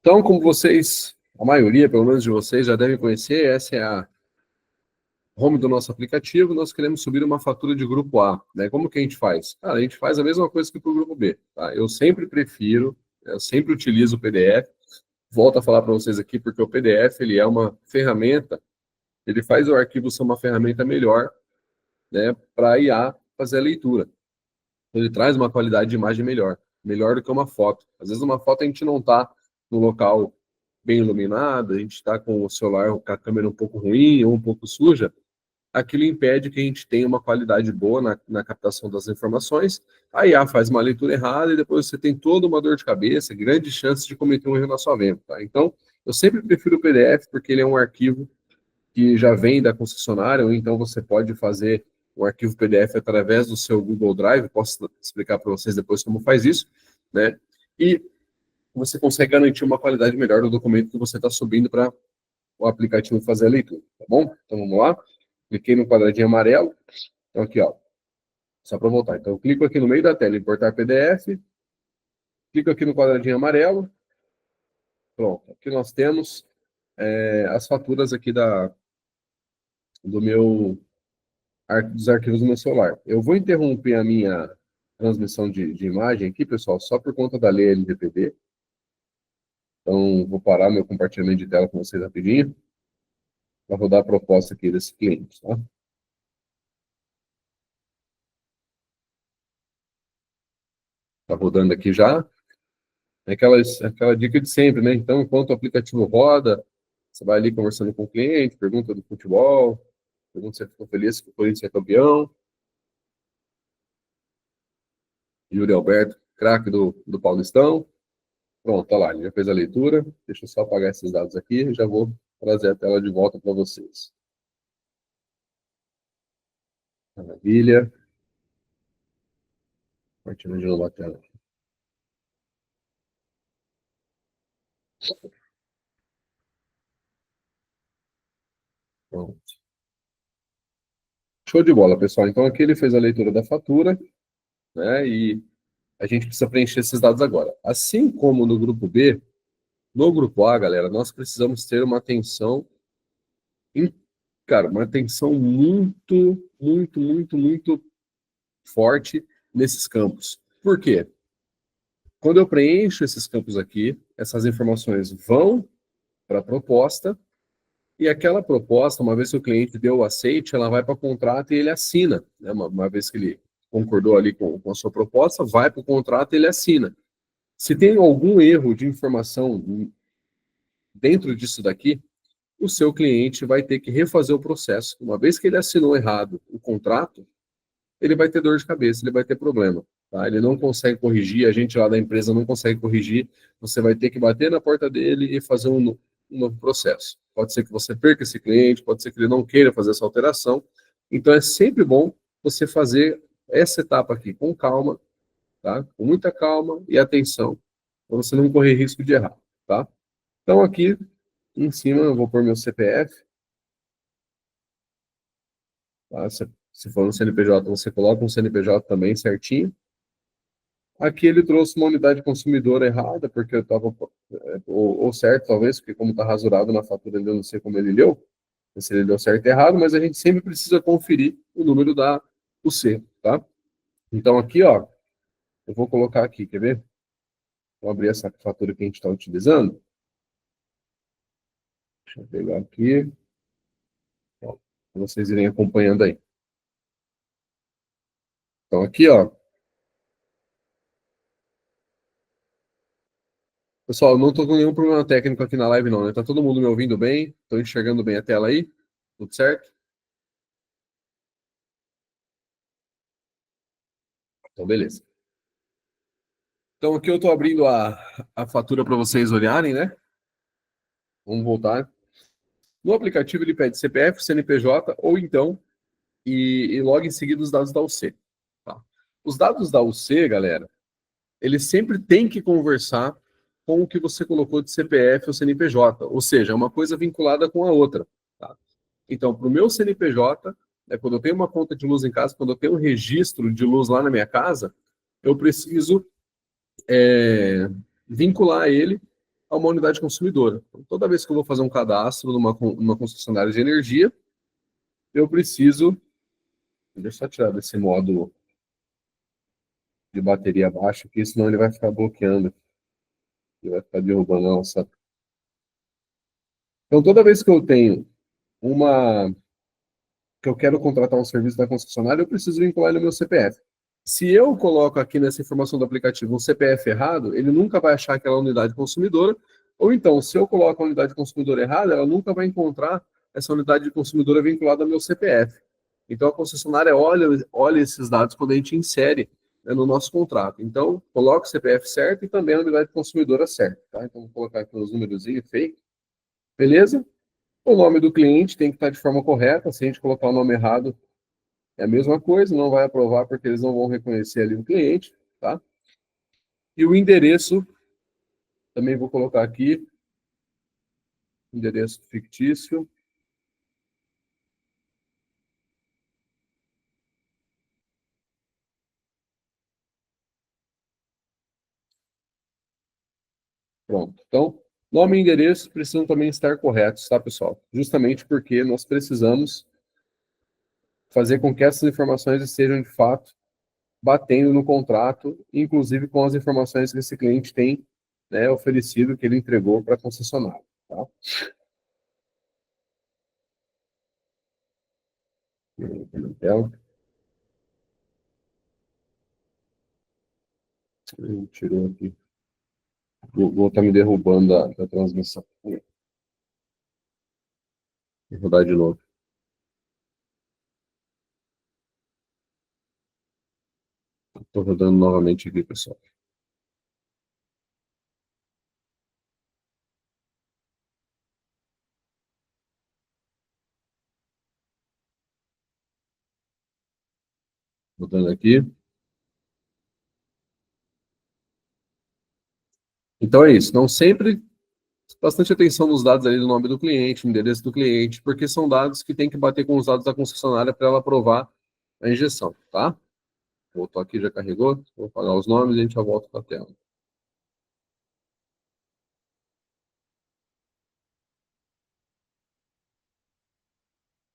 Então, como vocês, a maioria, pelo menos de vocês, já devem conhecer, essa é a home do nosso aplicativo. Nós queremos subir uma fatura de grupo A, né? Como que a gente faz? Cara, a gente faz a mesma coisa que para o grupo B, tá? Eu sempre utilizo o PDF. Volto a falar para vocês aqui, porque o PDF, ele é uma ferramenta, ele faz o arquivo ser uma ferramenta melhor, né, para a IA fazer a leitura. Ele traz uma qualidade de imagem melhor do que uma foto. Às vezes uma foto a gente não está no local bem iluminado, a gente está com o celular com a câmera um pouco ruim ou um pouco suja, aquilo impede que a gente tenha uma qualidade boa na captação das informações. A IA faz uma leitura errada e depois você tem toda uma dor de cabeça, grandes chances de cometer um erro na sua venda. Tá? Então, eu sempre prefiro o PDF porque ele é um arquivo que já vem da concessionária, ou então você pode fazer o arquivo PDF através do seu Google Drive, posso explicar para vocês depois como faz isso, né? E você consegue garantir uma qualidade melhor do documento que você está subindo para o aplicativo fazer a leitura, tá bom? Então vamos lá. Cliquei no quadradinho amarelo. Então aqui, ó. Só para voltar. Então eu clico aqui no meio da tela, importar PDF. Clico aqui no quadradinho amarelo. Pronto. Aqui nós temos as faturas aqui dos arquivos do meu celular. Eu vou interromper a minha transmissão de imagem aqui, pessoal, só por conta da lei LGPD. Então, vou parar meu compartilhamento de tela com vocês rapidinho, para rodar a proposta aqui desse cliente, tá? Tá rodando aqui já. É aquela dica de sempre, né? Então, enquanto o aplicativo roda, você vai ali conversando com o cliente, pergunta do futebol, pergunta se ele ficou feliz que o Corinthians é campeão. Yuri Alberto, craque do Paulistão. Pronto, tá lá, ele já fez a leitura. Deixa eu só apagar esses dados aqui e já vou trazer a tela de volta para vocês. Maravilha. Compartilhando de novo a tela. Pronto. Show de bola, pessoal. Então aqui ele fez a leitura da fatura, né? E a gente precisa preencher esses dados agora. Assim como no grupo B, no grupo A, galera, nós precisamos ter uma atenção, cara, uma atenção muito forte nesses campos. Por quê? Quando eu preencho esses campos aqui, essas informações vão para a proposta, e aquela proposta, uma vez que o cliente deu o aceite, ela vai para o contrato e ele assina. Né? Uma vez que ele concordou ali com a sua proposta, vai para o contrato e ele assina. Se tem algum erro de informação dentro disso daqui, o seu cliente vai ter que refazer o processo. Uma vez que ele assinou errado o contrato, ele vai ter dor de cabeça, ele vai ter problema. Tá? Ele não consegue corrigir, a gente lá da empresa não consegue corrigir, você vai ter que bater na porta dele e fazer um novo processo. Pode ser que você perca esse cliente, pode ser que ele não queira fazer essa alteração. Então é sempre bom você fazer essa etapa aqui com calma, tá? Com muita calma e atenção, para você não correr risco de errar, tá? Então aqui em cima eu vou pôr meu CPF, tá? Se for no CNPJ, você coloca um CNPJ também certinho. Aqui ele trouxe uma unidade consumidora errada, porque eu estava, ou certo talvez, porque como está rasurado na fatura, eu não sei como ele leu, se ele deu certo ou errado, mas a gente sempre precisa conferir o número da UC, tá? Então aqui, ó, eu vou colocar aqui, quer ver? Vou abrir essa fatura que a gente está utilizando. Deixa eu pegar aqui, para vocês irem acompanhando aí. Então aqui, ó, pessoal, eu não estou com nenhum problema técnico aqui na live, não, né? Tá todo mundo me ouvindo bem? Estou enxergando bem a tela aí? Tudo certo? Então, beleza. Então, aqui eu estou abrindo a fatura para vocês olharem, né? Vamos voltar. No aplicativo, ele pede CPF, CNPJ, ou então, e logo em seguida os dados da UC. Tá? Os dados da UC, galera, eles sempre têm que conversar com o que você colocou de CPF ou CNPJ, ou seja, é uma coisa vinculada com a outra. Tá? Então, para o meu CNPJ, quando eu tenho uma conta de luz em casa, quando eu tenho um registro de luz lá na minha casa, eu preciso vincular ele a uma unidade consumidora. Então, toda vez que eu vou fazer um cadastro numa concessionária de energia, eu preciso... Deixa eu só tirar desse modo de bateria baixa, porque senão ele vai ficar bloqueando. Ele vai ficar derrubando a nossa... Então, toda vez que eu tenho que eu quero contratar um serviço da concessionária, eu preciso vincular ele ao meu CPF. Se eu coloco aqui nessa informação do aplicativo um CPF errado, ele nunca vai achar aquela unidade consumidora, ou então, se eu coloco a unidade consumidora errada, ela nunca vai encontrar essa unidade consumidora vinculada ao meu CPF. Então, a concessionária olha esses dados quando a gente insere, né, no nosso contrato. Então, coloca o CPF certo e também a unidade consumidora certa. Tá? Então, vou colocar aqui os números fake. Beleza? O nome do cliente tem que estar de forma correta. Se a gente colocar o nome errado, é a mesma coisa, não vai aprovar porque eles não vão reconhecer ali o cliente, tá? E o endereço, também vou colocar aqui, endereço fictício. Pronto. Então, nome e endereço precisam também estar corretos, tá, pessoal? Justamente porque nós precisamos fazer com que essas informações estejam, de fato, batendo no contrato, inclusive com as informações que esse cliente tem, né, oferecido, que ele entregou para a concessionária, tá? Então, tirou aqui. O Google está me derrubando da transmissão. Vou rodar de novo. Estou rodando novamente aqui, pessoal. Rodando aqui. Então é isso. Não sempre bastante atenção nos dados ali do nome do cliente, endereço do cliente, porque são dados que tem que bater com os dados da concessionária para ela aprovar a injeção, tá? Voltou aqui, já carregou. Vou apagar os nomes e a gente já volta para a tela.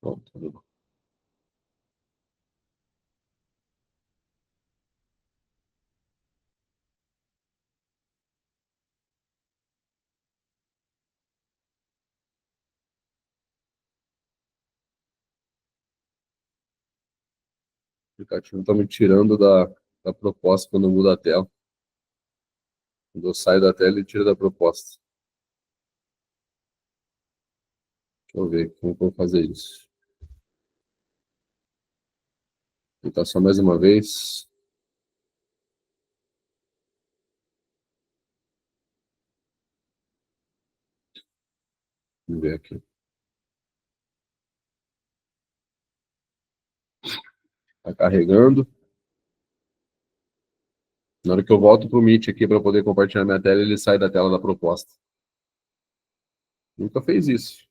Pronto. O aplicativo está me tirando da proposta quando eu mudo a tela. Quando eu saio da tela, ele tira da proposta. Deixa eu ver como eu vou fazer isso. Vou tentar só mais uma vez. Vamos ver aqui. Está carregando. Na hora que eu volto para o Meet aqui para poder compartilhar minha tela, ele sai da tela da proposta. Nunca fez isso.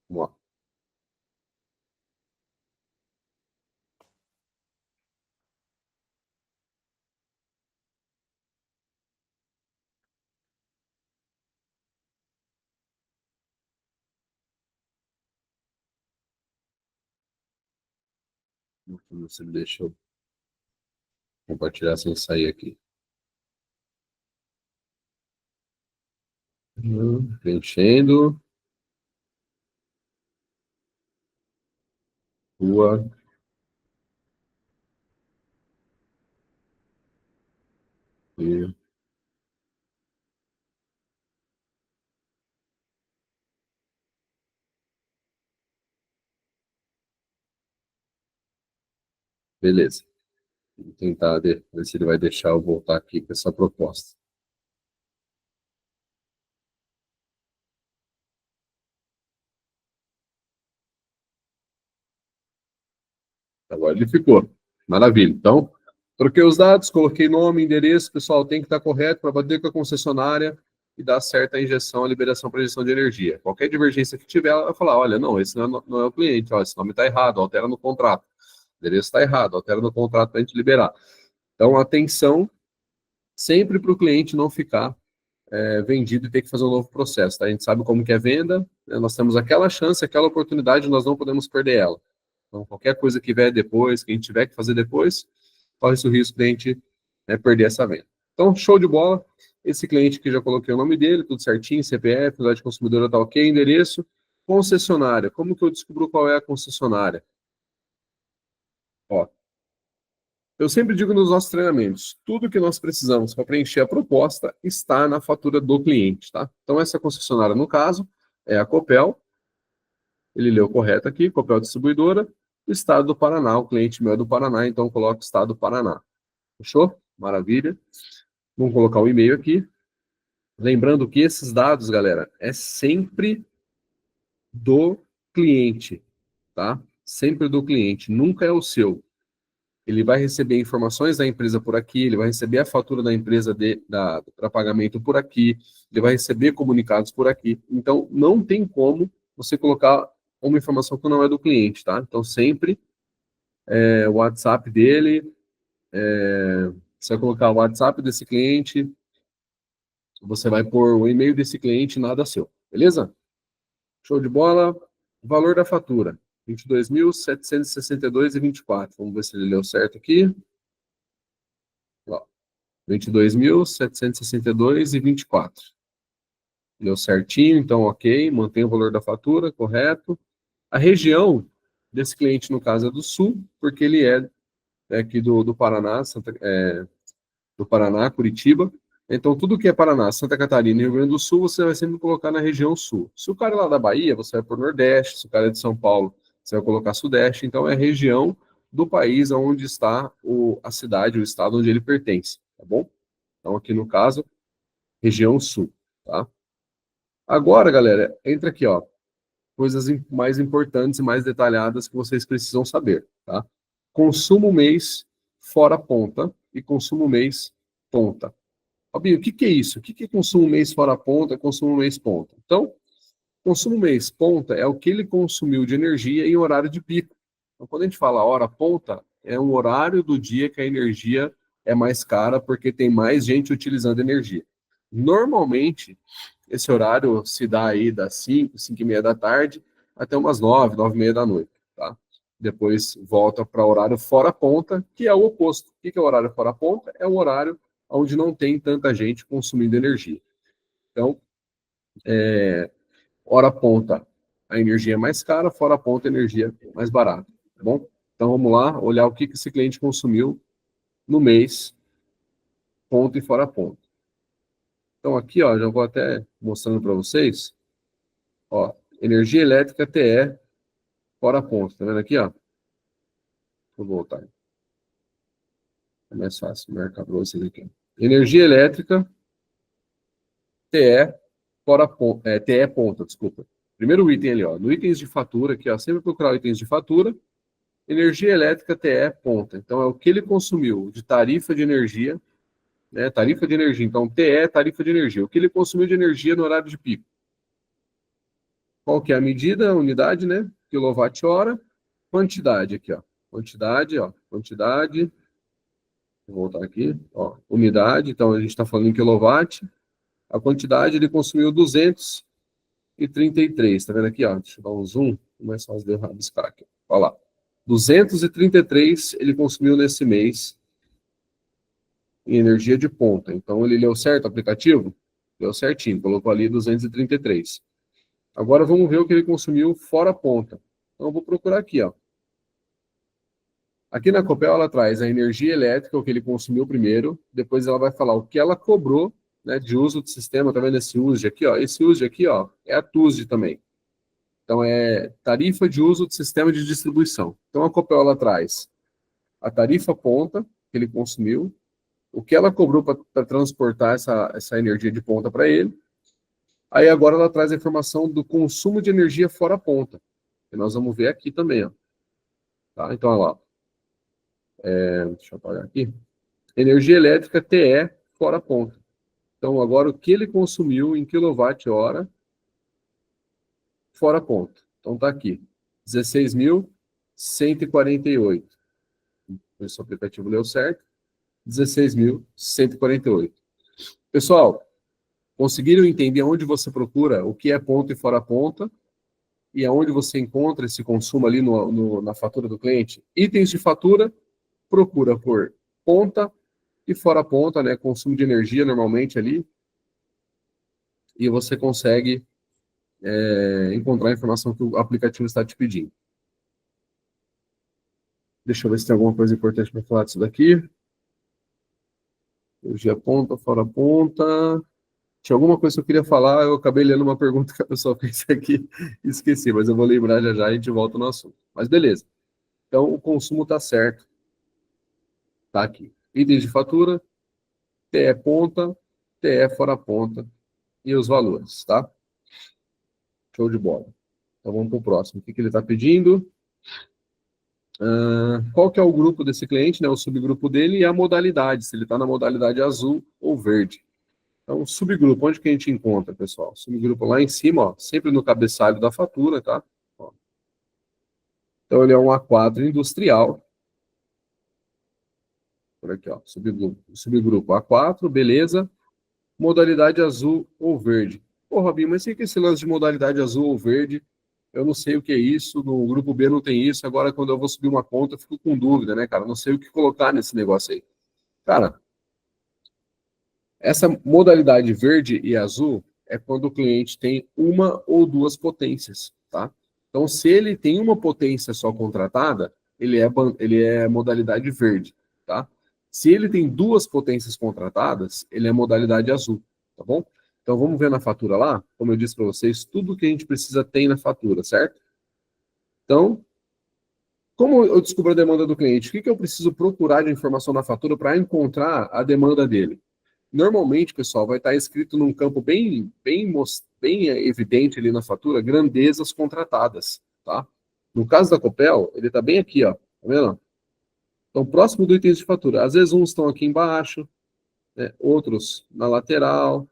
Vamos lá. Vamos ver se ele deixa eu compartilhar sem sair aqui. Preenchendo. Rua. E... Beleza. Vou tentar ver se ele vai deixar eu voltar aqui com essa proposta. Agora ele ficou. Maravilha. Então, troquei os dados, coloquei nome, endereço, pessoal, tem que estar correto para bater com a concessionária e dar certa injeção, a liberação para injeção de energia. Qualquer divergência que tiver, ela vai falar, olha, não, esse não é o cliente, ó, esse nome está errado, altera no contrato. O endereço está errado, altera no contrato para a gente liberar. Então, atenção sempre para o cliente não ficar vendido e ter que fazer um novo processo. Tá? A gente sabe como que é venda, né? Nós temos aquela chance, aquela oportunidade, nós não podemos perder ela. Então, qualquer coisa que vier depois, que a gente tiver que fazer depois, corre-se o risco de a gente, né, perder essa venda. Então, show de bola. Esse cliente que já coloquei o nome dele, tudo certinho, CPF, unidade de consumidora tá ok, endereço. Concessionária. Como que eu descubro qual é a concessionária? Ó, eu sempre digo nos nossos treinamentos, tudo que nós precisamos para preencher a proposta está na fatura do cliente, tá? Então, essa concessionária, no caso, é a Copel. Ele leu correto aqui, Copel Distribuidora, o estado do Paraná. O cliente meu é do Paraná, então coloca o estado do Paraná. Fechou? Maravilha. Vamos colocar o e-mail aqui. Lembrando que esses dados, galera, é sempre do cliente, tá? Sempre do cliente, nunca é o seu. Ele vai receber informações da empresa por aqui, ele vai receber a fatura da empresa para pagamento por aqui, ele vai receber comunicados por aqui. Então, não tem como você colocar uma informação que não é do cliente, tá? Então, sempre o WhatsApp dele, você vai colocar o WhatsApp desse cliente, você vai pôr o e-mail desse cliente, nada seu, beleza? Show de bola. Valor da fatura, 22.762,24. Vamos ver se ele leu certo aqui. Ó, 22.762,24. Deu certinho, então ok, mantém o valor da fatura, correto. A região desse cliente, no caso, é do Sul, porque ele é aqui do Paraná, do Paraná, Curitiba. Então, tudo que é Paraná, Santa Catarina e Rio Grande do Sul, você vai sempre colocar na região Sul. Se o cara é lá da Bahia, você vai por Nordeste. Se o cara é de São Paulo, você vai colocar Sudeste. Então, é a região do país onde está a cidade, o estado onde ele pertence, tá bom? Então, aqui no caso, região Sul, tá? Agora, galera, entra aqui, ó, coisas mais importantes e mais detalhadas que vocês precisam saber, tá? Consumo mês fora ponta e consumo mês ponta. Fabinho, o que é isso? O que é consumo mês fora ponta e consumo mês ponta? Então, consumo mês ponta é o que ele consumiu de energia em horário de pico. Então, quando a gente fala hora ponta, é um horário do dia que a energia é mais cara porque tem mais gente utilizando energia. Normalmente, esse horário se dá aí das 5, 5 e meia da tarde, até umas 9, 9 e meia da noite, tá? Depois volta para o horário fora ponta, que é o oposto. O que é o horário fora ponta? É um horário onde não tem tanta gente consumindo energia. Então, hora ponta, a energia é mais cara, fora ponta, a energia é mais barata, tá bom? Então, vamos lá, olhar o que esse cliente consumiu no mês, ponta e fora ponta. Então, aqui, ó, já vou até mostrando para vocês, ó, energia elétrica TE, fora ponta, tá vendo aqui, ó? Vou voltar. É mais fácil marcar para vocês aqui. Energia elétrica TE, fora ponta, TE ponta, desculpa. Primeiro item ali, ó, no itens de fatura, aqui, ó, sempre procurar itens de fatura, energia elétrica TE ponta. Então, é o que ele consumiu de tarifa de energia, né? Tarifa de energia. Então, TE, tarifa de energia. O que ele consumiu de energia no horário de pico. Qual que é a medida? A unidade, né? Quilowatt-hora. Quantidade aqui, ó. Quantidade, ó. Quantidade. Vou voltar aqui, ó. Unidade. Então, a gente está falando em quilowatt. A quantidade, ele consumiu 233. Tá vendo aqui, ó? Deixa eu dar um zoom. Mais fácil de eu rabiscar aqui. Olha lá. 233 ele consumiu nesse mês em energia de ponta. Então, ele leu certo o aplicativo? Leu certinho, colocou ali 233. Agora, vamos ver o que ele consumiu fora ponta. Então, eu vou procurar aqui, ó. Aqui na Copel, ela traz a energia elétrica, o que ele consumiu primeiro, depois ela vai falar o que ela cobrou, né, de uso do sistema. Tá vendo esse USD aqui, ó? Esse USD aqui, ó, é a TUSD também. Então, é tarifa de uso do sistema de distribuição. Então, a Copel, ela traz a tarifa ponta que ele consumiu, o que ela cobrou para transportar essa energia de ponta para ele. Aí agora ela traz a informação do consumo de energia fora ponta, que nós vamos ver aqui também, ó. Tá? Então, olha lá. Deixa eu apagar aqui. Energia elétrica TE fora ponta. Então, agora o que ele consumiu em quilowatt-hora fora ponta. Então, tá aqui. 16.148. Esse aplicativo leu certo. 16.148. Pessoal, Conseguiram entender onde você procura o que é ponta e fora ponta e aonde você encontra esse consumo ali na fatura do cliente? Itens de fatura, procura por ponta e fora ponta, né? Consumo de energia normalmente ali, e você consegue encontrar a informação que o aplicativo está te pedindo. Deixa eu ver se tem alguma coisa importante para falar disso daqui. Energia ponta, fora ponta. Tinha alguma coisa que eu queria falar, eu acabei lendo uma pergunta que a pessoa fez aqui e esqueci, mas eu vou lembrar já já e a gente volta no assunto. Mas beleza. Então, o consumo está certo. Está aqui. Itens de fatura, TE ponta, TE fora ponta e os valores, tá? Show de bola. Então, vamos para o próximo. O que ele está pedindo? Qual que é o grupo desse cliente, né? O subgrupo dele e a modalidade, se ele está na modalidade azul ou verde. Então, subgrupo, onde que a gente encontra, pessoal? Subgrupo lá em cima, ó, sempre no cabeçalho da fatura, tá? Ó. Então, ele é um A4 industrial. Por aqui, ó, subgrupo A4, beleza. Modalidade azul ou verde. Pô, Robinho, mas o que é esse lance de modalidade azul ou verde? Eu não sei o que é isso, no grupo B não tem isso, agora quando eu vou subir uma conta eu fico com dúvida, né, cara? Não sei o que colocar nesse negócio aí. Cara, essa modalidade verde e azul é quando o cliente tem uma ou duas potências, tá? Então, se ele tem uma potência só contratada, ele é modalidade verde, tá? Se ele tem duas potências contratadas, ele é modalidade azul, tá bom? Então, vamos ver na fatura lá, como eu disse para vocês, tudo que a gente precisa tem na fatura, certo? Então, como eu descubro a demanda do cliente? O que eu preciso procurar de informação na fatura para encontrar a demanda dele? Normalmente, pessoal, vai estar escrito num campo bem evidente ali na fatura, grandezas contratadas, tá? No caso da Copel, ele está bem aqui, ó, tá vendo? Então, próximo do itens de fatura. Às vezes uns estão aqui embaixo, né? Outros na lateral,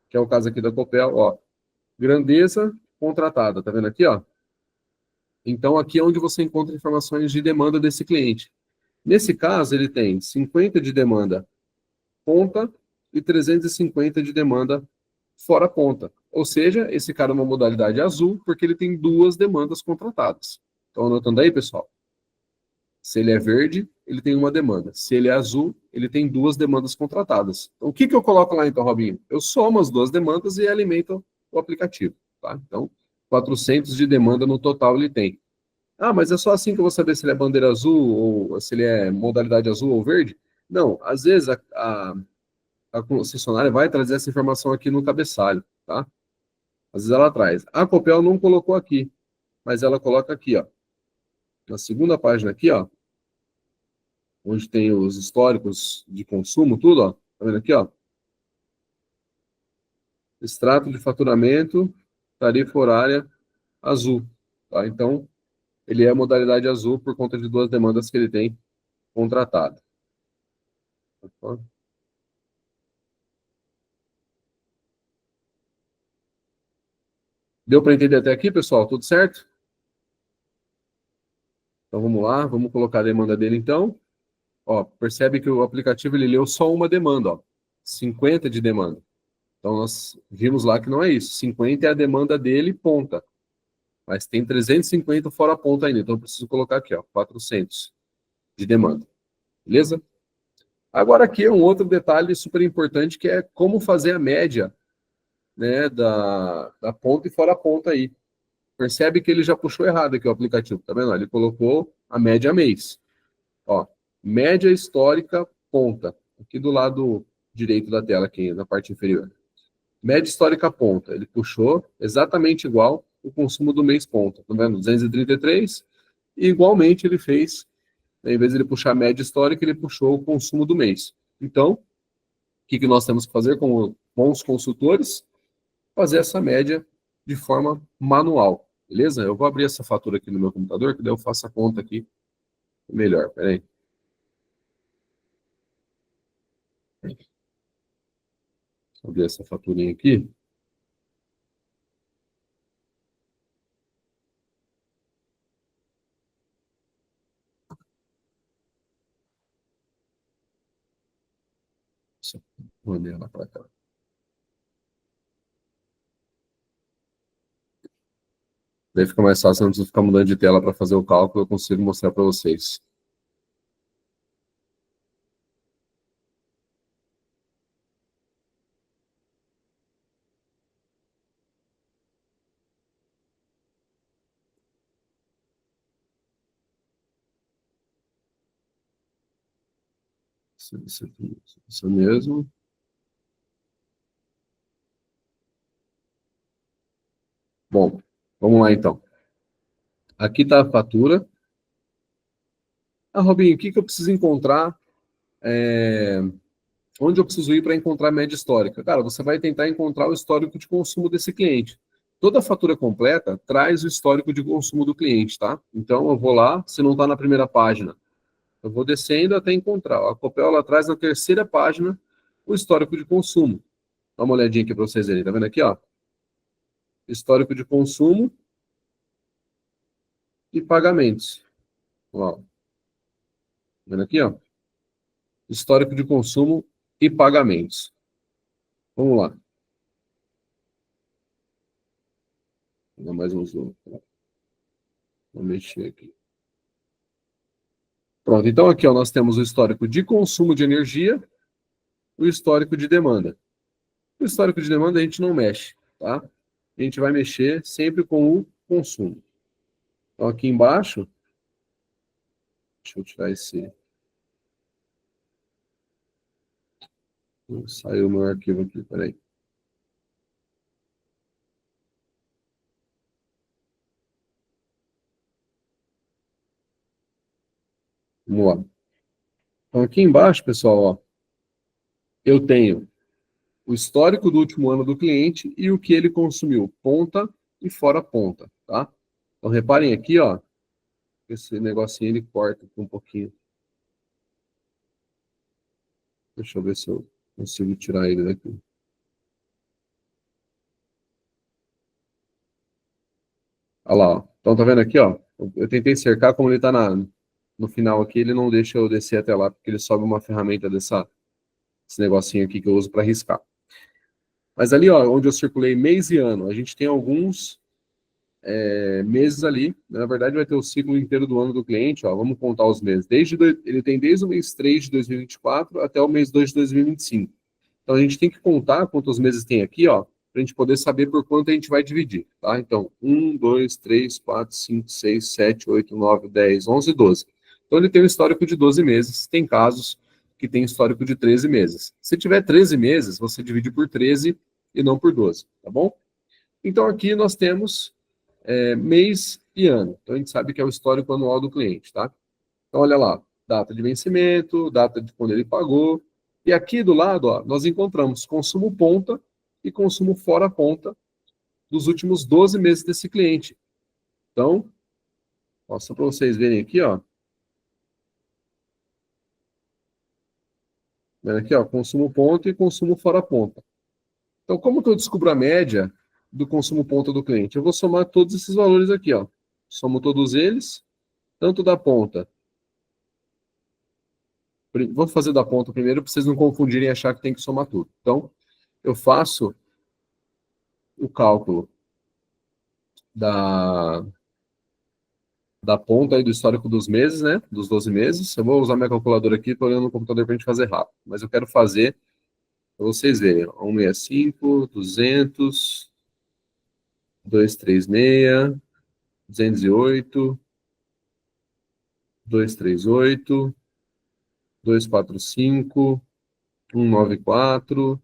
que é o caso aqui da Copel, ó. Grandeza contratada, tá vendo aqui, ó? Então, aqui é onde você encontra informações de demanda desse cliente. Nesse caso, ele tem 50 de demanda ponta e 350 de demanda fora ponta. Ou seja, esse cara é uma modalidade azul porque ele tem duas demandas contratadas. Estão anotando aí, pessoal? Se ele é verde, ele tem uma demanda. Se ele é azul, ele tem duas demandas contratadas. Então, o que eu coloco lá, então, Robinho? Eu somo as duas demandas e alimento o aplicativo. Tá? Então, 400 de demanda no total ele tem. Ah, mas é só assim que eu vou saber se ele é bandeira azul ou se ele é modalidade azul ou verde? Não, às vezes a concessionária vai trazer essa informação aqui no cabeçalho, tá? Às vezes ela traz. A Copel não colocou aqui, mas ela coloca aqui, ó. Na segunda página aqui, ó, onde tem os históricos de consumo, tudo, ó. Tá vendo aqui, ó? Extrato de faturamento, tarifa horária azul, tá? Então, ele é modalidade azul por conta de duas demandas que ele tem contratado. Tá? Deu para entender até aqui, pessoal? Tudo certo? Então vamos lá, vamos colocar a demanda dele então. Ó, percebe que o aplicativo ele leu só uma demanda, ó. 50 de demanda. Então nós vimos lá que não é isso. 50 é a demanda dele, ponta. Mas tem 350 fora a ponta ainda. Então eu preciso colocar aqui, ó, 400 de demanda. Beleza? Agora aqui é um outro detalhe super importante que é como fazer a média, né, da ponta e fora a ponta aí. Percebe que ele já puxou errado aqui o aplicativo, tá vendo? Ele colocou a média mês. Ó, média histórica ponta, aqui do lado direito da tela, aqui na parte inferior. Média histórica ponta, ele puxou exatamente igual o consumo do mês ponta, tá vendo? 233, e igualmente ele fez, né, em vez de ele puxar a média histórica, ele puxou o consumo do mês. Então, o que nós temos que fazer como bons consultores? Fazer essa média de forma manual, beleza? Eu vou abrir essa fatura aqui no meu computador, que daí eu faço a conta aqui melhor, peraí. Vou abrir essa faturinha aqui. Mandei ela para cá. Daí fica mais fácil, não preciso ficar mudando de tela para fazer o cálculo, eu consigo mostrar para vocês. Isso mesmo. Bom, vamos lá então. Aqui está a fatura. Ah, Robinho, o que eu preciso encontrar? Onde eu preciso ir para encontrar a média histórica? Cara, você vai tentar encontrar o histórico de consumo desse cliente. Toda fatura completa traz o histórico de consumo do cliente, tá? Então eu vou lá, se não está na primeira página, eu vou descendo até encontrar. A Copel ela traz na terceira página o histórico de consumo. Dá uma olhadinha aqui para vocês verem. Tá vendo aqui, ó? Histórico de consumo e pagamentos. Ó, tá vendo aqui, ó? Histórico de consumo e pagamentos. Vamos lá. Vou dar mais um zoom. Vou mexer aqui. Pronto, então aqui ó, nós temos o histórico de consumo de energia, o histórico de demanda. O histórico de demanda a gente não mexe, tá? A gente vai mexer sempre com o consumo. Então aqui embaixo, deixa eu tirar esse. Saiu o meu arquivo aqui, peraí. Vamos lá. Então aqui embaixo, pessoal, ó, eu tenho o histórico do último ano do cliente e o que ele consumiu, ponta e fora ponta, tá? Então reparem aqui, ó, esse negocinho ele corta aqui um pouquinho. Deixa eu ver se eu consigo tirar ele daqui. Olha lá, ó. Então tá vendo aqui, ó? Eu tentei cercar, como ele tá no final aqui, ele não deixa eu descer até lá, porque ele sobe uma ferramenta desse negocinho aqui que eu uso para riscar. Mas ali, ó, onde eu circulei mês e ano, a gente tem alguns meses ali. Na verdade, vai ter o ciclo inteiro do ano do cliente, ó. Vamos contar os meses. Ele tem desde o mês 3 de 2024 até o mês 2 de 2025. Então a gente tem que contar quantos meses tem aqui, ó, para a gente poder saber por quanto a gente vai dividir, tá? Então, 1, 2, 3, 4, 5, 6, 7, 8, 9, 10, 11, 12. Então ele tem um histórico de 12 meses. Tem casos que tem histórico de 13 meses. Se tiver 13 meses, você divide por 13 e não por 12, tá bom? Então aqui nós temos mês e ano. Então a gente sabe que é o histórico anual do cliente, tá? Então olha lá, data de vencimento, data de quando ele pagou. E aqui do lado, ó, nós encontramos consumo ponta e consumo fora ponta dos últimos 12 meses desse cliente. Então, ó, só para vocês verem aqui, ó. Vendo aqui, ó, consumo ponta e consumo fora ponta. Então, como que eu descubro a média do consumo ponta do cliente? Eu vou somar todos esses valores aqui, ó. Somo todos eles, tanto da ponta. Vou fazer da ponta primeiro para vocês não confundirem e achar que tem que somar tudo. Então, eu faço o cálculo da, da ponta aí do histórico dos meses, né? Dos 12 meses. Eu vou usar minha calculadora aqui, estou olhando no computador para a gente fazer rápido. Mas eu quero fazer para vocês verem. 165, 200, 236, 208, 238, 245, 194,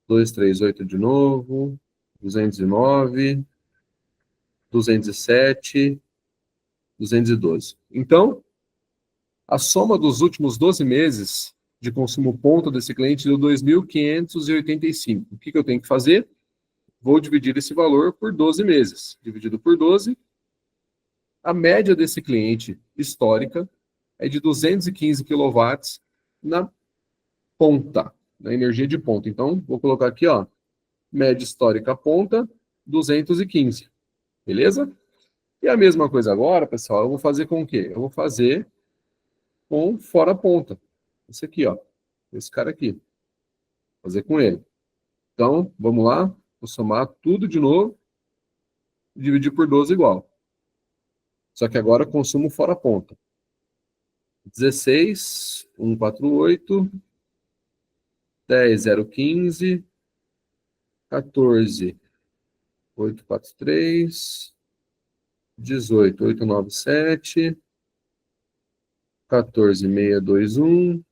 238 de novo, 209, 207, 212. Então, a soma dos últimos 12 meses de consumo ponto desse cliente deu 2.585. O que eu tenho que fazer? Vou dividir esse valor por 12 meses. Dividido por 12, a média desse cliente histórica é de 215 quilowatts na ponta, na energia de ponta. Então, vou colocar aqui, ó, média histórica ponta, 215. Beleza? E a mesma coisa agora, pessoal, eu vou fazer com o quê? Eu vou fazer com fora ponta. Esse aqui, ó. Esse cara aqui. Fazer com ele. Então, vamos lá. Vou somar tudo de novo. dividir por 12 igual. Só que agora consumo fora ponta. 16, 148, 10, 015, 14, 843, 18, 897, 14, 621,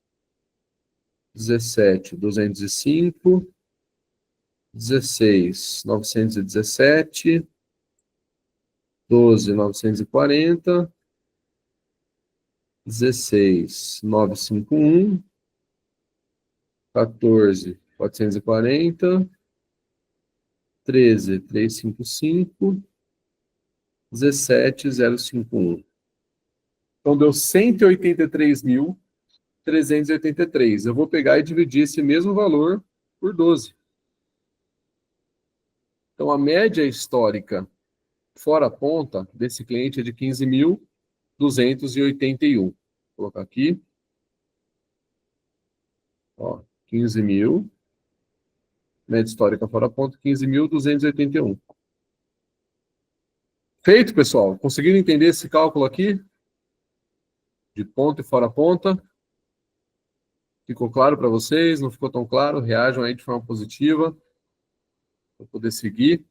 17, 205, 16, 917, 12, 940, 16, 951, 14, 440, 13, 355, 17, 051. Então, deu 183.383. Eu vou pegar e dividir esse mesmo valor por 12. Então, a média histórica fora a ponta desse cliente é de 15.281. Vou colocar aqui. Ó, 15.000. Média histórica fora a ponta, 15.281. Feito, pessoal? Conseguiram entender esse cálculo aqui? De ponta e fora a ponta? Ficou claro para vocês? Não ficou tão claro? Reajam aí de forma positiva para poder seguir.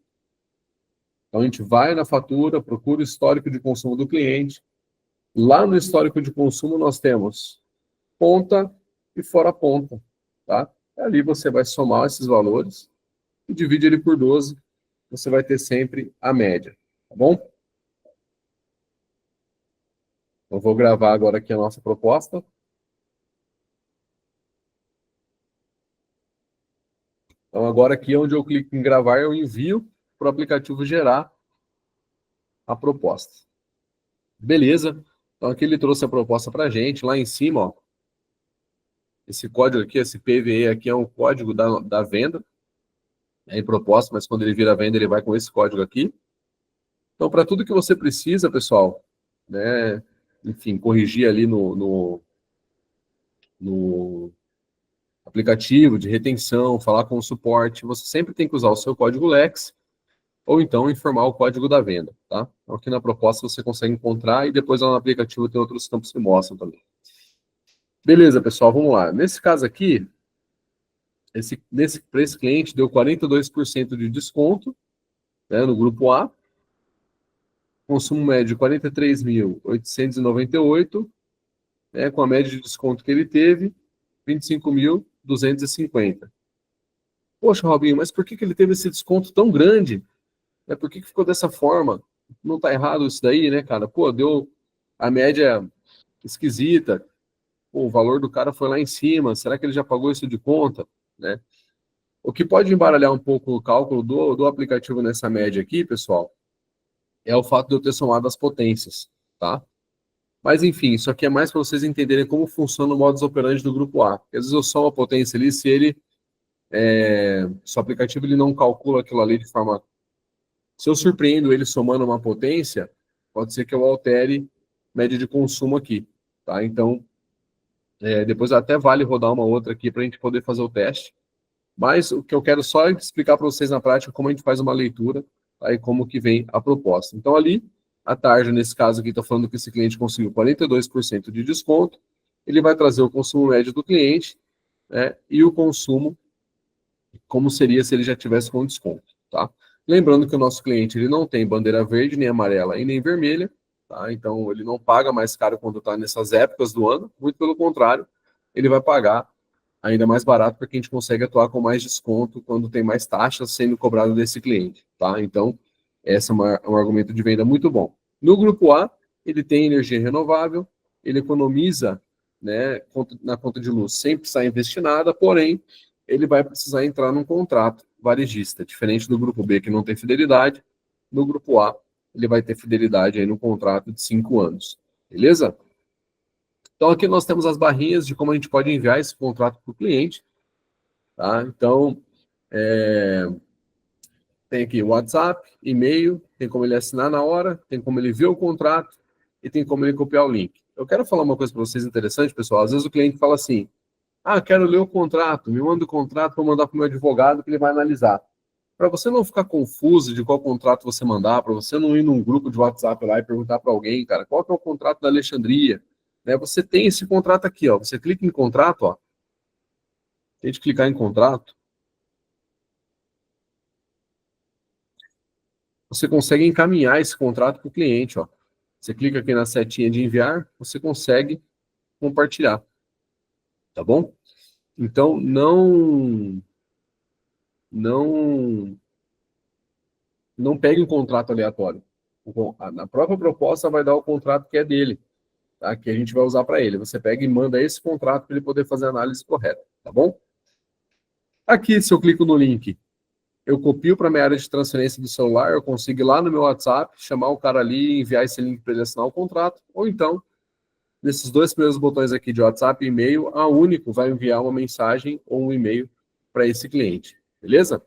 Então, a gente vai na fatura, procura o histórico de consumo do cliente. Lá no histórico de consumo, nós temos ponta e fora ponta. Tá? Ali você vai somar esses valores e divide ele por 12. Você vai ter sempre a média. Tá bom? Eu vou gravar agora aqui a nossa proposta. Então, agora aqui, onde eu clico em gravar, eu envio para o aplicativo gerar a proposta. Beleza? Então, aqui ele trouxe a proposta para a gente. Lá em cima, ó, esse código aqui, esse PVE aqui é um código da venda. É em proposta, mas quando ele vira venda, ele vai com esse código aqui. Então, para tudo que você precisa, pessoal, né, enfim, corrigir ali no aplicativo de retenção, falar com o suporte, você sempre tem que usar o seu código Lex, ou então informar o código da venda, tá? Então, aqui na proposta você consegue encontrar e depois lá no aplicativo tem outros campos que mostram também. Beleza, pessoal, vamos lá. Nesse caso aqui, para esse cliente deu 42% de desconto, né, no grupo A, consumo médio 43.898, né, com a média de desconto que ele teve, 25.250. Poxa, Robinho, mas por que ele teve esse desconto tão grande? Por que ficou dessa forma? Não está errado isso daí, né, cara? Pô, deu a média esquisita. Pô, o valor do cara foi lá em cima. Será que ele já pagou isso de conta? Né? O que pode embaralhar um pouco o cálculo do aplicativo nessa média aqui, pessoal, é o fato de eu ter somado as potências, tá? Mas, enfim, isso aqui é mais para vocês entenderem como funciona o modus operandi do grupo A. Porque, às vezes eu somo a potência ali, se o aplicativo ele não calcula aquilo ali de forma... Se eu surpreendo ele somando uma potência, pode ser que eu altere média de consumo aqui, tá? Então, depois até vale rodar uma outra aqui para a gente poder fazer o teste. Mas o que eu quero só é explicar para vocês na prática como a gente faz uma leitura, tá? E como que vem a proposta. Então, ali, a tarja, nesse caso aqui, está falando que esse cliente conseguiu 42% de desconto. Ele vai trazer o consumo médio do cliente, né, e o consumo, como seria se ele já tivesse com desconto, tá? Lembrando que o nosso cliente ele não tem bandeira verde, nem amarela e nem vermelha, tá? Então, ele não paga mais caro quando está nessas épocas do ano, muito pelo contrário, ele vai pagar ainda mais barato porque a gente consegue atuar com mais desconto quando tem mais taxas sendo cobradas desse cliente, tá? Então, esse é um argumento de venda muito bom. No grupo A, ele tem energia renovável, ele economiza, né, na conta de luz sem precisar investir nada, porém, ele vai precisar entrar num contrato varejista, diferente do grupo B, que não tem fidelidade. No grupo A, ele vai ter fidelidade aí no contrato de 5 anos, beleza? Então, aqui nós temos as barrinhas de como a gente pode enviar esse contrato para o cliente. Tá? Então, tem aqui WhatsApp, e-mail, tem como ele assinar na hora, tem como ele ver o contrato e tem como ele copiar o link. Eu quero falar uma coisa para vocês interessante, pessoal. Às vezes o cliente fala assim, quero ler o contrato, me manda o contrato para mandar para o meu advogado que ele vai analisar. para você não ficar confuso de qual contrato você mandar, para você não ir num grupo de WhatsApp lá e perguntar para alguém, cara, qual que é o contrato da Alexandria? Né, você tem esse contrato aqui, ó. Você clica em contrato, ó. Tem de clicar em contrato. Você consegue encaminhar esse contrato para o cliente, ó. Você clica aqui na setinha de enviar, você consegue compartilhar, tá bom? Então, não pegue um contrato aleatório. Na própria proposta vai dar o contrato que é dele, tá? Que a gente vai usar para ele. Você pega e manda esse contrato para ele poder fazer a análise correta, tá bom? Aqui, se eu clico no link, eu copio para minha área de transferência do celular, eu consigo ir lá no meu WhatsApp, chamar o cara ali, enviar esse link para ele assinar o contrato, ou então, nesses dois primeiros botões aqui de WhatsApp e e-mail, a Único vai enviar uma mensagem ou um e-mail para esse cliente, beleza?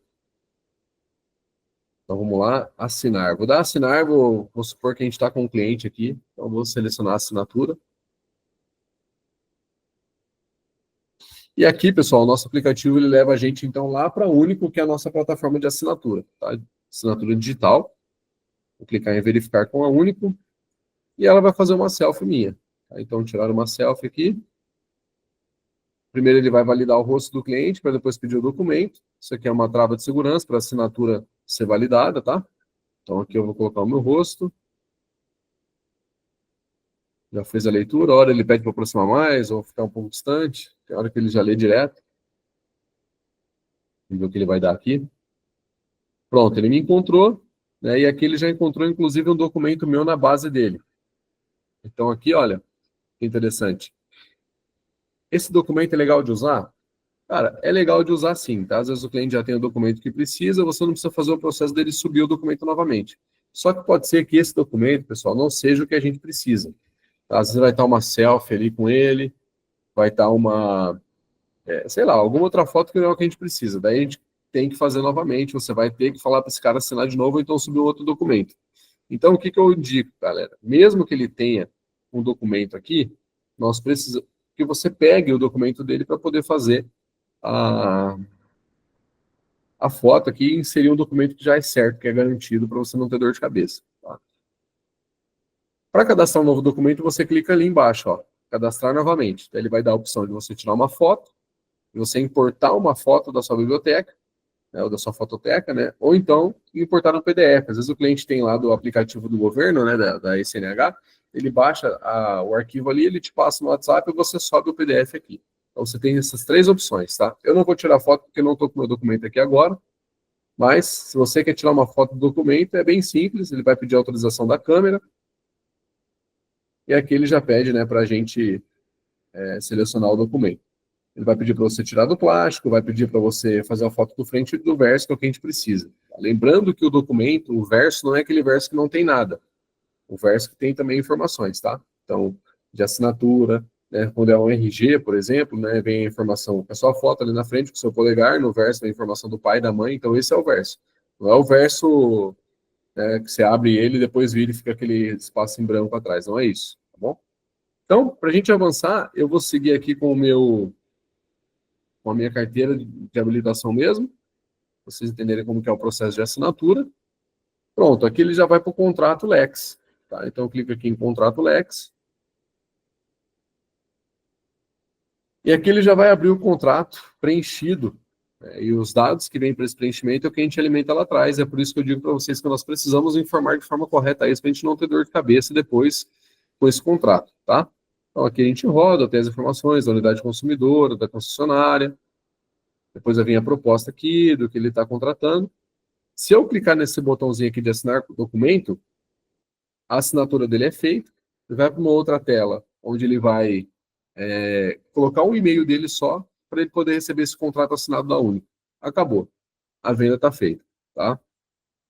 Então vamos lá, assinar. Vou dar assinar, vou supor que a gente está com um cliente aqui, então vou selecionar a assinatura. E aqui, pessoal, o nosso aplicativo ele leva a gente então lá para a Único, que é a nossa plataforma de assinatura, tá? Assinatura digital. Vou clicar em verificar com a Único e ela vai fazer uma selfie minha. Tá? Então, tirar uma selfie aqui. Primeiro ele vai validar o rosto do cliente para depois pedir o documento. Isso aqui é uma trava de segurança para a assinatura ser validada, tá? Então aqui eu vou colocar o meu rosto. Já fez a leitura, a hora ele pede para aproximar mais ou ficar um pouco distante. Tem hora que ele já lê direto. Vamos ver o que ele vai dar aqui. Pronto, ele me encontrou, né? E aqui ele já encontrou, inclusive, um documento meu na base dele. Então aqui, olha, que interessante. Esse documento é legal de usar? Cara, é legal de usar sim, tá? Às vezes o cliente já tem o documento que precisa, você não precisa fazer o processo dele subir o documento novamente. Só que pode ser que esse documento, pessoal, não seja o que a gente precisa. Tá? Às vezes vai estar uma selfie ali com ele, vai estar uma, sei lá, alguma outra foto que não é o que a gente precisa. Daí a gente tem que fazer novamente, você vai ter que falar para esse cara assinar de novo ou então subir outro documento. Então, o que que eu indico, galera? Mesmo que ele tenha um documento aqui, nós precisamos que você pegue o documento dele para poder fazer a, a foto aqui e inserir um documento que já é certo, que é garantido para você não ter dor de cabeça. Tá? Para cadastrar um novo documento, você clica ali embaixo, ó, cadastrar novamente. Daí ele vai dar a opção de você tirar uma foto, de você importar uma foto da sua biblioteca, né, ou da sua fototeca, né, ou então importar no PDF. Às vezes o cliente tem lá do aplicativo do governo, né, da SNH, ele baixa o arquivo ali, ele te passa no WhatsApp e você sobe o PDF aqui. Então você tem essas três opções, tá? Eu não vou tirar foto porque não estou com o meu documento aqui agora, mas se você quer tirar uma foto do documento, é bem simples, ele vai pedir a autorização da câmera, e aqui ele já pede, né, para a gente selecionar o documento. Ele vai pedir para você tirar do plástico, vai pedir para você fazer a foto do frente e do verso, que é o que a gente precisa. Lembrando que o documento, o verso, não é aquele verso que não tem nada. O verso que tem também informações, tá? Então, de assinatura, né? Quando é um RG, por exemplo, né? Vem a informação, é só a foto ali na frente com o seu polegar, no verso vem a informação do pai e da mãe, então esse é o verso. Não é o verso, né, que você abre ele e depois vira e fica aquele espaço em branco atrás, não é isso, tá bom? Então, para a gente avançar, eu vou seguir aqui com a minha carteira de habilitação mesmo, para vocês entenderem como que é o processo de assinatura. Pronto, aqui ele já vai para o contrato Lex. Tá? Então, eu clico aqui em contrato Lex. E aqui ele já vai abrir o contrato preenchido. Né? E os dados que vêm para esse preenchimento é o que a gente alimenta lá atrás. É por isso que eu digo para vocês que nós precisamos informar de forma correta isso, para a gente não ter dor de cabeça depois com esse contrato. Tá? Então, aqui a gente roda, tem as informações da unidade consumidora, da concessionária. Depois vai vir a proposta aqui do que ele está contratando. Se eu clicar nesse botãozinho aqui de assinar o documento, a assinatura dele é feita, ele vai para uma outra tela, onde ele vai colocar um e-mail dele só, para ele poder receber esse contrato assinado da Uni. Acabou. A venda está feita. Tá?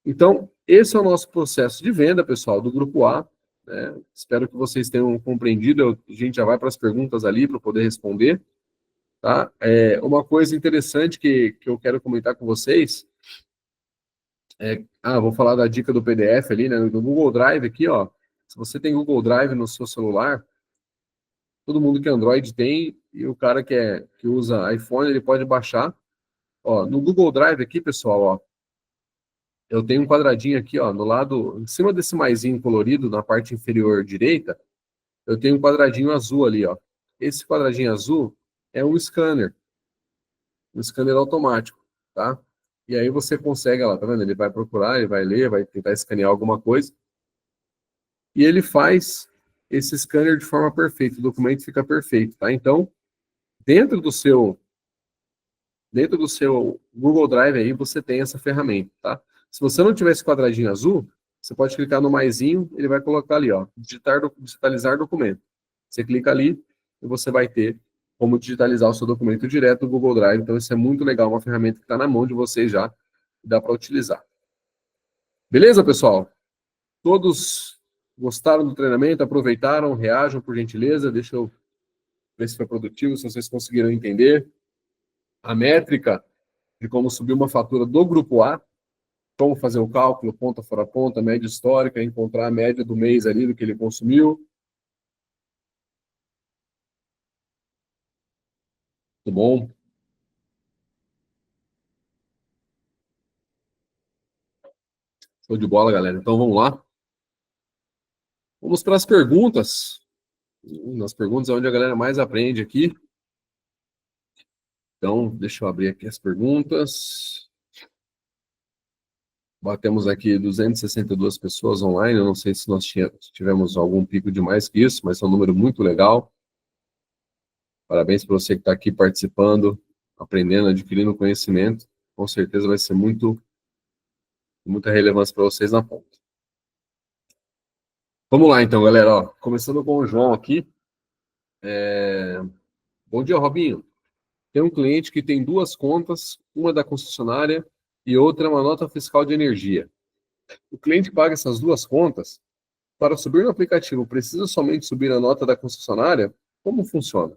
Então, esse é o nosso processo de venda, pessoal, do Grupo A. Né? Espero que vocês tenham compreendido. A gente já vai para as perguntas ali, para poder responder. Tá? Uma coisa interessante que eu quero comentar com vocês vou falar da dica do PDF ali, né? Do Google Drive aqui, ó. Se você tem Google Drive no seu celular, todo mundo que é Android tem, e o cara que usa iPhone, ele pode baixar. Ó, no Google Drive aqui, pessoal, ó, eu tenho um quadradinho aqui, ó, no lado, em cima desse maisinho colorido, na parte inferior direita, eu tenho um quadradinho azul ali, ó. Esse quadradinho azul é um scanner automático, tá? E aí você consegue, ó lá, tá vendo? Ele vai procurar, ele vai ler, vai tentar escanear alguma coisa, e ele faz esse scanner de forma perfeita, o documento fica perfeito, tá? Então, dentro do seu dentro do seu Google Drive aí você tem essa ferramenta, tá? Se você não tiver esse quadradinho azul, você pode clicar no maisinho, ele vai colocar ali, ó, digitalizar documento. Você clica ali e você vai ter como digitalizar o seu documento direto do Google Drive. Então isso é muito legal, uma ferramenta que está na mão de vocês já, dá para utilizar. Beleza, pessoal? Todos gostaram do treinamento, aproveitaram, reajam por gentileza, deixa eu ver se foi produtivo, se vocês conseguiram entender. A métrica de como subir uma fatura do grupo A, como fazer o cálculo, ponta fora ponta, média histórica, encontrar a média do mês ali do que ele consumiu. Muito bom. Show de bola, galera. Então vamos lá. Vamos para as perguntas. Nas perguntas é onde a galera mais aprende aqui. Então, deixa eu abrir aqui as perguntas. Batemos aqui 262 pessoas online. Eu não sei se nós tivemos algum pico de mais que isso, mas é um número muito legal. Parabéns para você que está aqui participando, aprendendo, adquirindo conhecimento. Com certeza vai ser muita relevância para vocês na ponta. Vamos lá, então, galera. Ó, começando com o João aqui. Bom dia, Robinho. Tem um cliente que tem duas contas, uma da concessionária e outra uma nota fiscal de energia. O cliente paga essas duas contas. Para subir no aplicativo, precisa somente subir a nota da concessionária? Como funciona?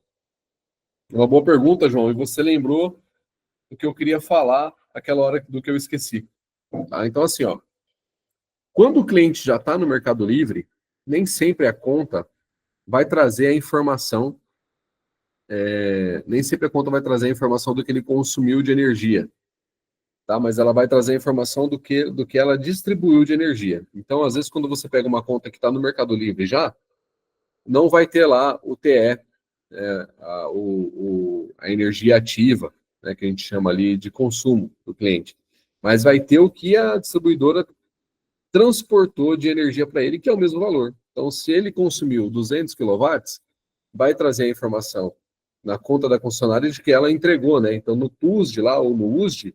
Uma boa pergunta, João. E você lembrou do que eu queria falar aquela hora do que eu esqueci. Tá? Então, assim, ó, quando o cliente já está no Mercado Livre, nem sempre a conta vai trazer a informação, nem sempre a conta vai trazer a informação do que ele consumiu de energia, tá? Mas ela vai trazer a informação do que ela distribuiu de energia. Então, às vezes, quando você pega uma conta que está no Mercado Livre já, não vai ter lá o TE, a energia ativa, né, que a gente chama ali de consumo do cliente. Mas vai ter o que a distribuidora transportou de energia para ele, que é o mesmo valor. Então, se ele consumiu 200 quilowatts, vai trazer a informação na conta da concessionária de que ela entregou, né? Então, no TUSD lá, ou no USD,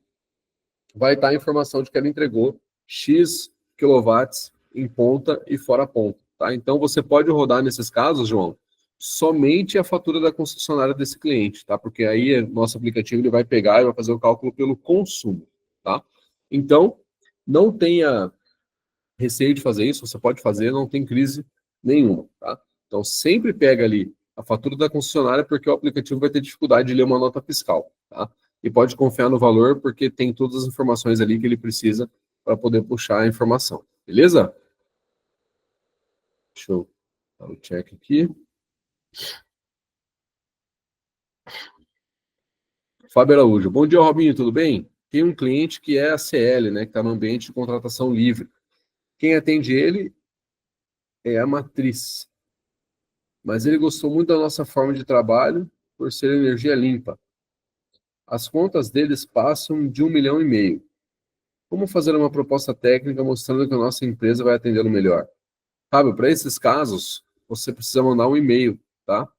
vai estar a informação de que ela entregou X quilowatts em ponta e fora ponta, tá? Então, você pode rodar nesses casos, João, somente a fatura da concessionária desse cliente, tá? Porque aí nosso aplicativo ele vai pegar e vai fazer o cálculo pelo consumo, tá? Então, não tenha receio de fazer isso, você pode fazer, não tem crise nenhuma, tá? Então, sempre pega ali a fatura da concessionária, porque o aplicativo vai ter dificuldade de ler uma nota fiscal, tá? E pode confiar no valor, porque tem todas as informações ali que ele precisa para poder puxar a informação, beleza? Deixa eu dar um check aqui. Fábio Araújo, bom dia, Robinho, tudo bem? Tem um cliente que é a CL, né, que está no ambiente de contratação livre. Quem atende ele é a matriz. Mas ele gostou muito da nossa forma de trabalho por ser energia limpa. As contas deles passam de 1,5 milhão. Como fazer uma proposta técnica mostrando que a nossa empresa vai atendê-lo melhor? Fábio, para esses casos, você precisa mandar um e-mail, tá?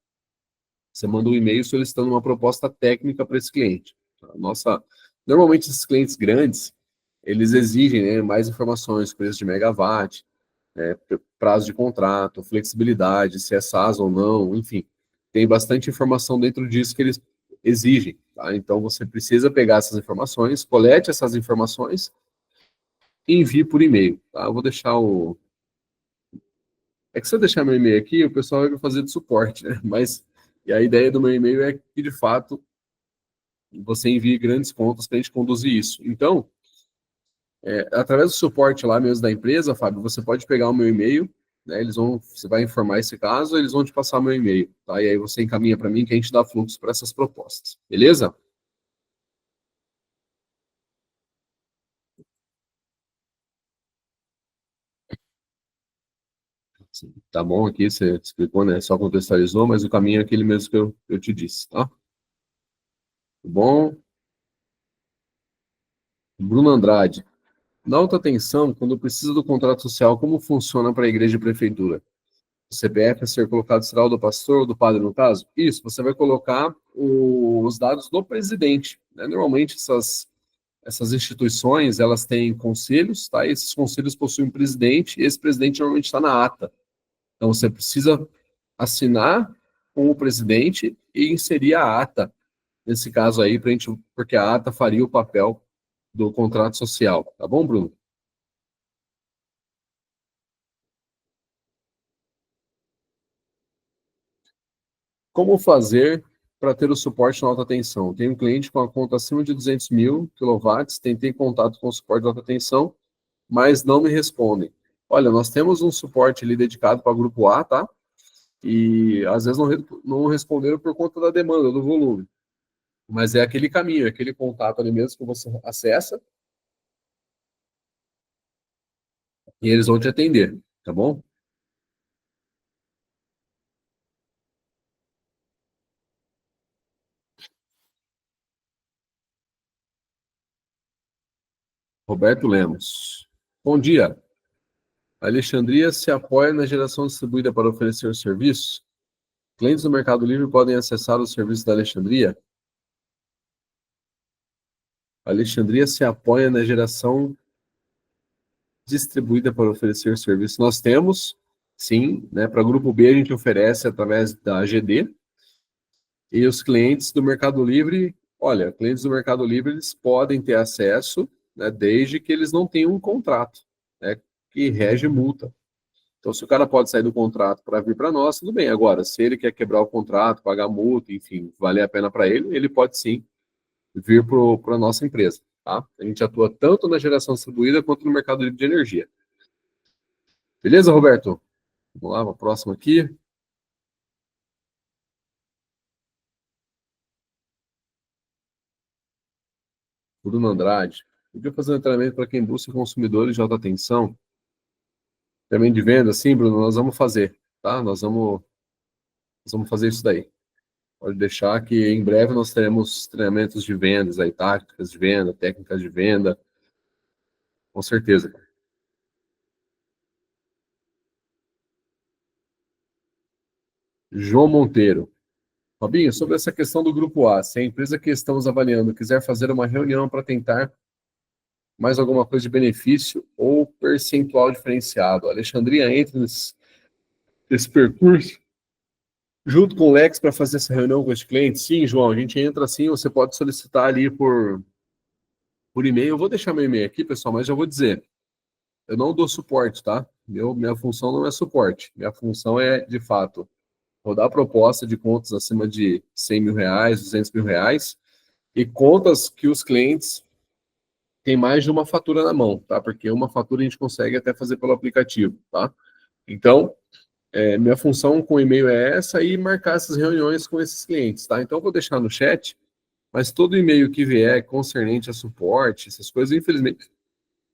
Você manda um e-mail solicitando uma proposta técnica para esse cliente. Normalmente, esses clientes grandes, eles exigem, né, mais informações, preço de megawatt, prazo de contrato, flexibilidade, se é SAS ou não, enfim. Tem bastante informação dentro disso que eles exigem, tá? Então, você precisa pegar essas informações, colete essas informações e envie por e-mail, tá? Eu vou deixar o... É que se eu deixar meu e-mail aqui, o pessoal vai fazer de suporte, né? Mas e a ideia do meu e-mail é que, de fato, você envie grandes contas para a gente conduzir isso. Então, através do suporte lá mesmo da empresa, Fábio, você pode pegar o meu e-mail, né? Você vai informar esse caso, eles vão te passar meu e-mail, tá? E aí você encaminha para mim que a gente dá fluxo para essas propostas, beleza? Tá bom aqui, você explicou, né? Só contextualizou, mas o caminho é aquele mesmo que eu te disse, tá? Tá bom? Bruno Andrade. Na alta tensão, quando precisa do contrato social, como funciona para a igreja e prefeitura? O CPF a ser colocado será o do pastor ou do padre, no caso? Isso, você vai colocar os dados do presidente, né? Normalmente, essas instituições, elas têm conselhos, tá? E esses conselhos possuem um presidente, e esse presidente normalmente está na ata. Então, você precisa assinar com o presidente e inserir a ata, nesse caso aí, porque a ata faria o papel do contrato social. Tá bom, Bruno? Como fazer para ter o suporte na alta tensão? Tenho um cliente com a conta acima de 200 mil quilowatts, tentei contato com o suporte de alta tensão, mas não me respondem. Olha, nós temos um suporte ali dedicado para o grupo A, tá? E às vezes não responderam por conta da demanda, do volume. Mas é aquele caminho, é aquele contato ali mesmo que você acessa e eles vão te atender, tá bom? Roberto Lemos. Bom dia. A Alexandria se apoia na geração distribuída para oferecer o serviço? Clientes do Mercado Livre podem acessar o serviço da Alexandria? A Alexandria se apoia na geração distribuída para oferecer serviço. Nós temos, sim, né, para o grupo B a gente oferece através da AGD e os clientes do Mercado Livre, olha, clientes do Mercado Livre eles podem ter acesso, né, desde que eles não tenham um contrato, né, que rege multa. Então, se o cara pode sair do contrato para vir para nós, tudo bem. Agora, se ele quer quebrar o contrato, pagar multa, enfim, valer a pena para ele, ele pode sim vir para a nossa empresa. Tá? A gente atua tanto na geração distribuída quanto no mercado livre de energia. Beleza, Roberto? Vamos lá, para a próxima aqui. Bruno Andrade. Podia fazer um treinamento para quem busca consumidores de alta tensão. Também de venda, sim, Bruno, nós vamos fazer, tá? Nós vamos fazer isso daí. Pode deixar que em breve nós teremos treinamentos de vendas aí, táticas de venda, técnicas de venda, com certeza. João Monteiro. Fabinho, sobre essa questão do grupo A, se a empresa que estamos avaliando quiser fazer uma reunião para tentar mais alguma coisa de benefício ou percentual diferenciado, a Alexandria entra nesse percurso junto com o Lex para fazer essa reunião com os clientes? Sim, João, a gente entra assim, você pode solicitar ali por e-mail. Eu vou deixar meu e-mail aqui, pessoal, mas já vou dizer, eu não dou suporte, tá? Minha função não é suporte, minha função é, de fato, rodar proposta de contas acima de 100 mil reais, 200 mil reais, e contas que os clientes têm mais de uma fatura na mão, tá? Porque uma fatura a gente consegue até fazer pelo aplicativo, tá? Então, minha função com o e-mail é essa e marcar essas reuniões com esses clientes, tá? Então, eu vou deixar no chat, mas todo e-mail que vier concernente a suporte, essas coisas, infelizmente,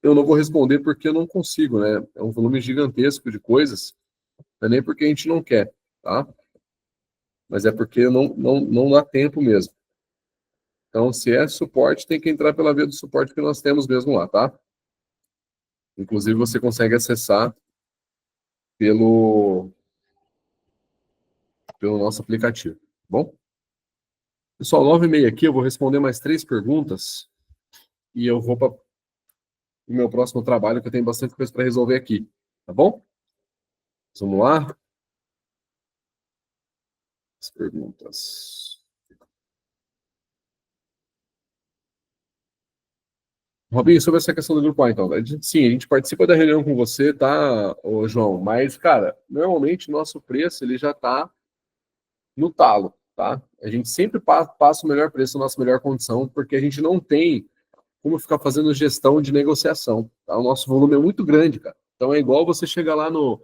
eu não vou responder porque eu não consigo, né? É um volume gigantesco de coisas, não é nem porque a gente não quer, tá? Mas é porque não dá tempo mesmo. Então, se é suporte, tem que entrar pela via do suporte que nós temos mesmo lá, tá? Inclusive, você consegue acessar pelo, pelo nosso aplicativo, tá bom? Pessoal, 9h30 aqui, eu vou responder mais 3 perguntas e eu vou para o meu próximo trabalho, que eu tenho bastante coisa para resolver aqui, tá bom? Vamos lá? As perguntas. Robinho, sobre essa questão do grupo A, então. Sim, a gente participa da reunião com você, tá, ô, João? Mas, cara, normalmente nosso preço ele já está no talo, tá? A gente sempre passa o melhor preço, a nossa melhor condição, porque a gente não tem como ficar fazendo gestão de negociação, tá? O nosso volume é muito grande, cara. Então é igual você chegar lá no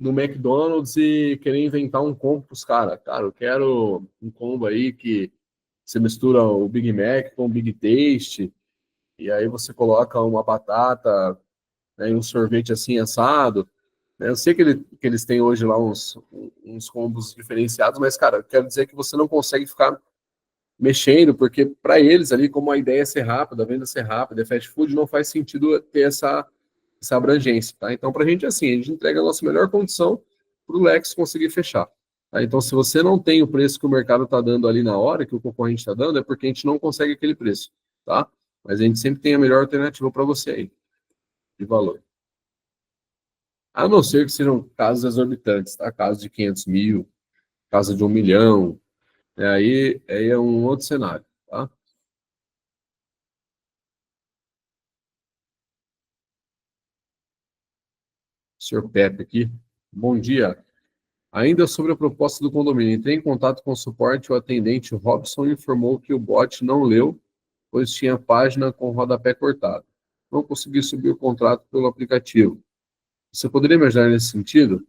McDonald's e querer inventar um combo pros caras. Cara, eu quero um combo aí que você mistura o Big Mac com o Big Taste, e aí você coloca uma batata, né, e um sorvete assim assado. Eu sei que eles têm hoje lá uns combos diferenciados, mas, cara, eu quero dizer que você não consegue ficar mexendo, porque para eles ali, como a ideia é ser rápida, a venda ser rápida, é fast food, não faz sentido ter essa abrangência, tá? Então, para a gente é assim, a gente entrega a nossa melhor condição para o Lex conseguir fechar. Tá? Então, se você não tem o preço que o mercado está dando ali na hora, que o concorrente está dando, é porque a gente não consegue aquele preço, tá? Mas a gente sempre tem a melhor alternativa para você aí, de valor. A não ser que sejam casos exorbitantes, tá? Casos de 500 mil, caso de 1 milhão, aí é um outro cenário, tá? Senhor Pepe aqui. Bom dia. Ainda sobre a proposta do condomínio, entrei em contato com o suporte, o atendente Robson informou que o bot não leu, pois tinha página com rodapé cortado. Não consegui subir o contrato pelo aplicativo. Você poderia me ajudar nesse sentido?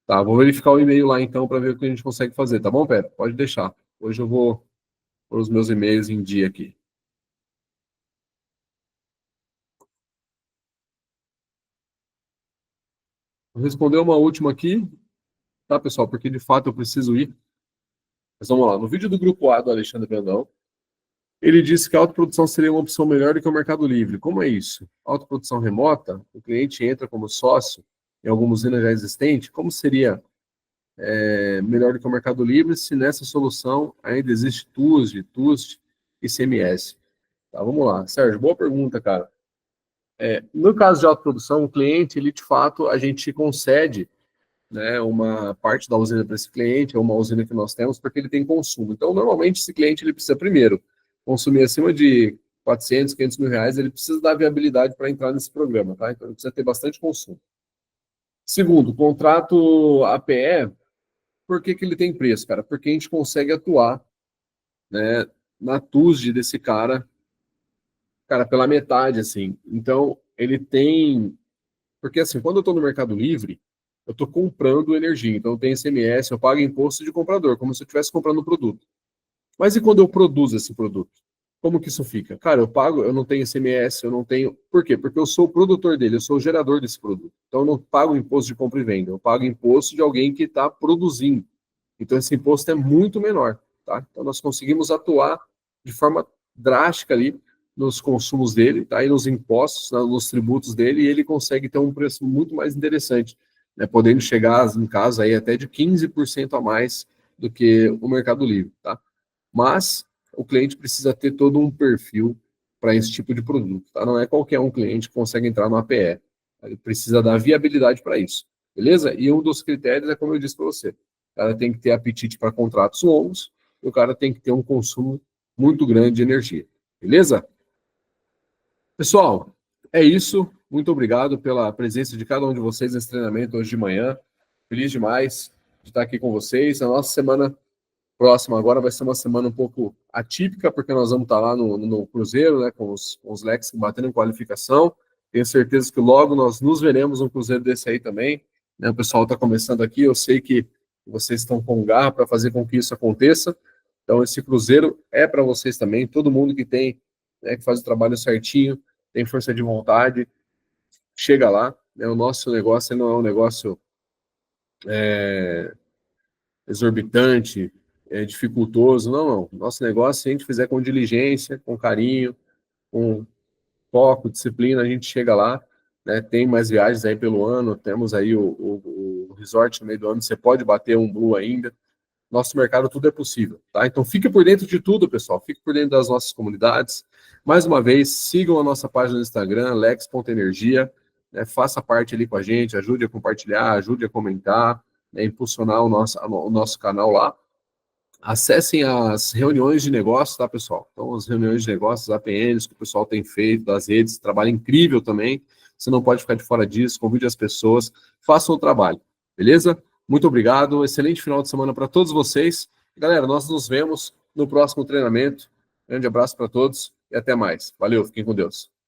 Tá, vou verificar o e-mail lá então para ver o que a gente consegue fazer, tá bom, Pepe? Pode deixar. Hoje eu vou pôr os meus e-mails em dia aqui. Vou responder uma última aqui, tá, pessoal? Porque de fato eu preciso ir. Mas vamos lá. No vídeo do grupo A do Alexandre Brandão, ele disse que a autoprodução seria uma opção melhor do que o Mercado Livre. Como é isso? Autoprodução remota, o cliente entra como sócio em alguma usina já existente, como seria melhor do que o Mercado Livre se nessa solução ainda existe TUSD e CMS? Tá, vamos lá. Sérgio, boa pergunta, cara. No caso de autoprodução, o cliente, ele de fato, a gente concede, né, uma parte da usina para esse cliente, é uma usina que nós temos, porque ele tem consumo. Então, normalmente, esse cliente ele precisa, primeiro, consumir acima de 400, 500 mil reais, ele precisa dar viabilidade para entrar nesse programa, tá? Então, ele precisa ter bastante consumo. Segundo, contrato APE, por que que ele tem preço, cara? Porque a gente consegue atuar, né, na TUSD desse cara, pela metade, assim. Então, ele tem. Porque, assim, quando eu estou no Mercado Livre, eu estou comprando energia. Então, eu tenho ICMS, eu pago imposto de comprador, como se eu estivesse comprando um produto. Mas e quando eu produzo esse produto? Como que isso fica? Cara, eu pago, eu não tenho ICMS, eu não tenho. Por quê? Porque eu sou o produtor dele, eu sou o gerador desse produto. Então, eu não pago imposto de compra e venda, eu pago imposto de alguém que está produzindo. Então, esse imposto é muito menor, tá? Então, nós conseguimos atuar de forma drástica ali nos consumos dele, tá? E nos impostos, né, nos tributos dele, e ele consegue ter um preço muito mais interessante, né? Podendo chegar, em caso, aí até de 15% a mais do que o Mercado Livre, tá? Mas o cliente precisa ter todo um perfil para esse tipo de produto, tá? Não é qualquer um cliente que consegue entrar no APE. Ele precisa dar viabilidade para isso, beleza? E um dos critérios é como eu disse para você, o cara tem que ter apetite para contratos longos e o cara tem que ter um consumo muito grande de energia, beleza? Pessoal, é isso. Muito obrigado pela presença de cada um de vocês nesse treinamento hoje de manhã. Feliz demais de estar aqui com vocês. A nossa semana próxima agora vai ser uma semana um pouco atípica, porque nós vamos estar lá no Cruzeiro, né, com os Lex batendo em qualificação. Tenho certeza que logo nós nos veremos um Cruzeiro desse aí também. Né, o pessoal está começando aqui, eu sei que vocês estão com garra para fazer com que isso aconteça. Então, esse Cruzeiro é para vocês também. Todo mundo que tem, né, que faz o trabalho certinho, tem força de vontade, chega lá. Né, o nosso negócio não é um negócio exorbitante, dificultoso. Não, não. Nosso negócio, se a gente fizer com diligência, com carinho, com foco, disciplina, a gente chega lá. Né? Tem mais viagens aí pelo ano, temos aí o resort no meio do ano, você pode bater um Blue ainda. Nosso mercado, tudo é possível, tá? Então, fique por dentro de tudo, pessoal. Fique por dentro das nossas comunidades. Mais uma vez, sigam a nossa página no Instagram, lex.energia. Né? Faça parte ali com a gente, ajude a compartilhar, ajude a comentar, né? Impulsionar o nosso canal lá. Acessem as reuniões de negócios, tá, pessoal? Então, as reuniões de negócios, APNs, que o pessoal tem feito, das redes, trabalho incrível também. Você não pode ficar de fora disso, convide as pessoas, façam o trabalho, beleza? Muito obrigado, excelente final de semana para todos vocês. Galera, nós nos vemos no próximo treinamento. Grande abraço para todos e até mais. Valeu, fiquem com Deus.